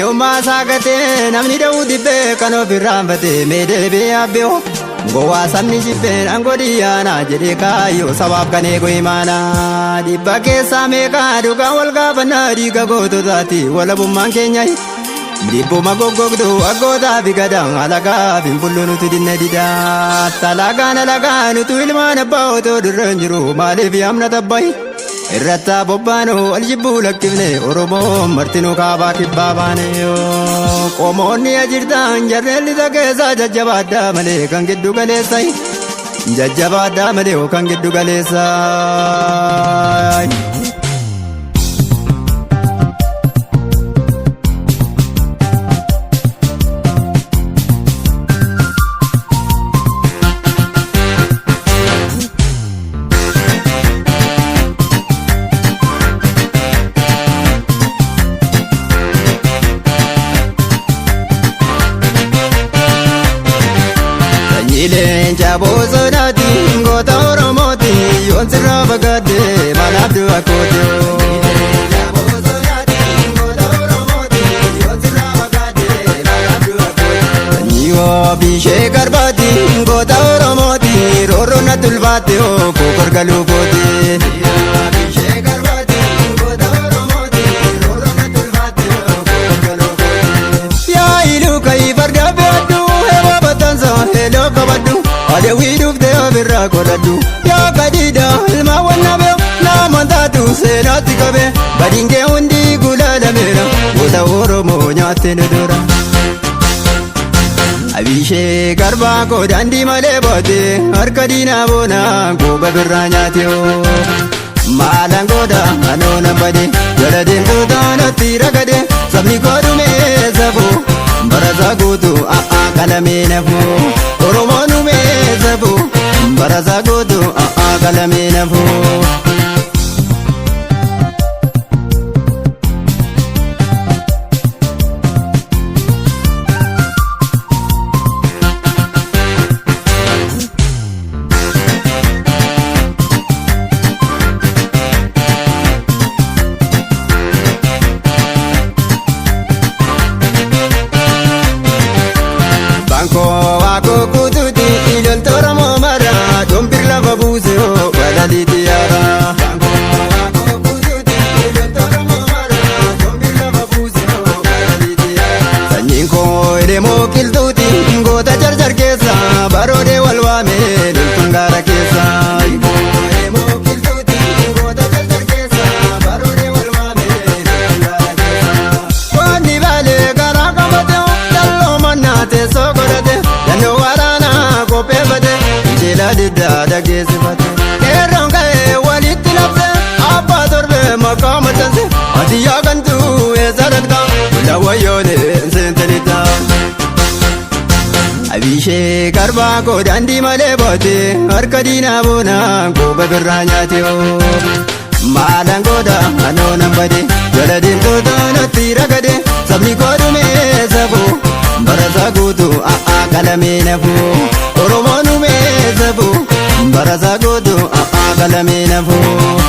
Eenyummaa saaqatee namni da'uu dibbee kan ofirraanfatee meedeebee abbeeho gowwaa sabni jibbeen aangoo diyyaanaa jedhee kaayyoo sabaaf kan eegu imaanaa dhibba keessaa meeqaa dhugaa wal gaafannaa dhiiga goototaati walabummaan keenya dhibbuma goggogduu aggootaa fi gadaan alagaaf hin bullu nuti dinne didaa talagaan alagaan utuu ilmaan abbaa otoo durra hin jiru maaliif yaamna tabbahi irrattaa bobbaanoo aljibbuu lakkifne Oromoo martinuu kaabaa kibbaa baane qomoonni ajirtaan jarreen lisa keessaa jajjabaaddaa malee kan giddu galeessa jajjabaaddaa malee kan giddu galeessa. Leenca bosonati goota Oromooti yoon sirraa fagaadde manaaf du'a kooti. Leenca bosonati goota Oromooti yoon sirraa fagaadde manaaf du'a kooti. Sanyii bishee garbaati goota Oromooti roorroon na tulfaate koo gargaluu kooti. Bishee garbaati goota Oromooti roorroon na tulfaate koo gargaluu kooti. Yaa iluu ka'ii farda beektu heewwa batansa heeloo qabaddu. Adewii dhuftee ofirraa godhadhu yaa kadhiidha ilmaa wannabe naaman taatu seenaatti qabe badingee hundi gulaalameera goota Oromoo nyaattee dodora. Abishee garbaa koo daandii malee boote harka diinaa boonaa gooba birraa nyaate maalaan gooda anoona bade jala deemtoota natti ragade sabni koo dhumee safoo barasaa guutuu qalamee nafuu Oromoon dhumee safuu barasaa guutuu qalamee nafuu. Bankoo waakoo kutuuti ilolta Oromoo maraa dhompir lafa buusee walaliiti yaaraa. Bankoo waakoo kutuuti ilolta Oromoo maraa dhompir lafa buusee walaliiti yaaraa. Sanyiin koo elemoo qiltuuti goota jarjar keessa baroodee wal waamee loltuun gaara keessa. Teessoo godhate yannoo waraanaa qopheeffate injila diddaa dhageessifate qeerroon ka'ee walitti labse abbaa torbee maqaa maxxanse ati yaakantuu eessa dhaqxa fuula wayyoonee seentanitta. Abishee garbaa koo daandii malee boote harka diinaa boonaa gooba birraa nyaate maalaan gooda anoona bade jala deemtoota natti ragade sabni koo dhumee safuu. Barasaa guutuu qalamee nafuu Oromoon dhumee safuu barasaa guutuu qalamee nafuu.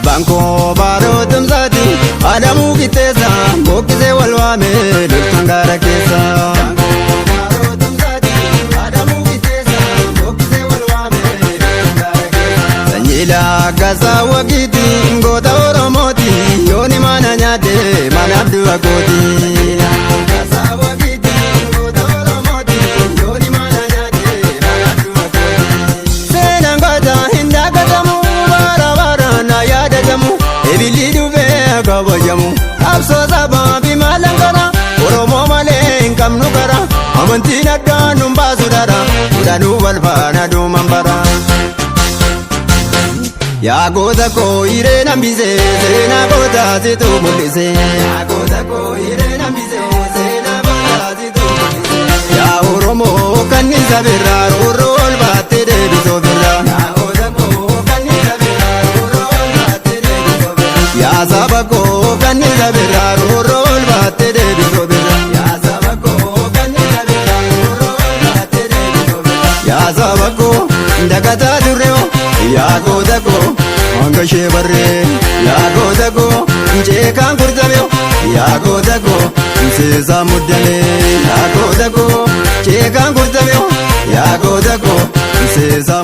Bankoo baaroo tumsaati adamuu qixxeessa boqqisee wal waamee loltuun gaara keessa. Bankoo baaroo tumsaati adamuu qixxeessa boqqisee wal waamee loltuun gaara keessa. Sanyii laggaasaa wagiiti goota Oromooti yooni mana nyaate manaaf du'a kooti. Seenaan goota hin daagatamu ebilii dhufee kabajamu qabsoo sabaa fi maalaan gara Oromoo malee hin qabnu gara amantiin addaan nun baasu dara kudhanuu wal faana dhuuman bara. Yaa goota koo hiree nambisee seenaa goota situ mul'ise. Yaa goota koo hiree nambisee seenaa goota situ mul'ise. Yaa Oromoo kan isa birraa roorroo ol baattee deebisoo birraa. dagataa turreeyo yaa goota koo hanga ishee barree yaa goota koo jeekaan kurtameyo yaa goota koo seesaa muddamee yaa goota koo jeekaan kurtameyo yaa goota koo seesaa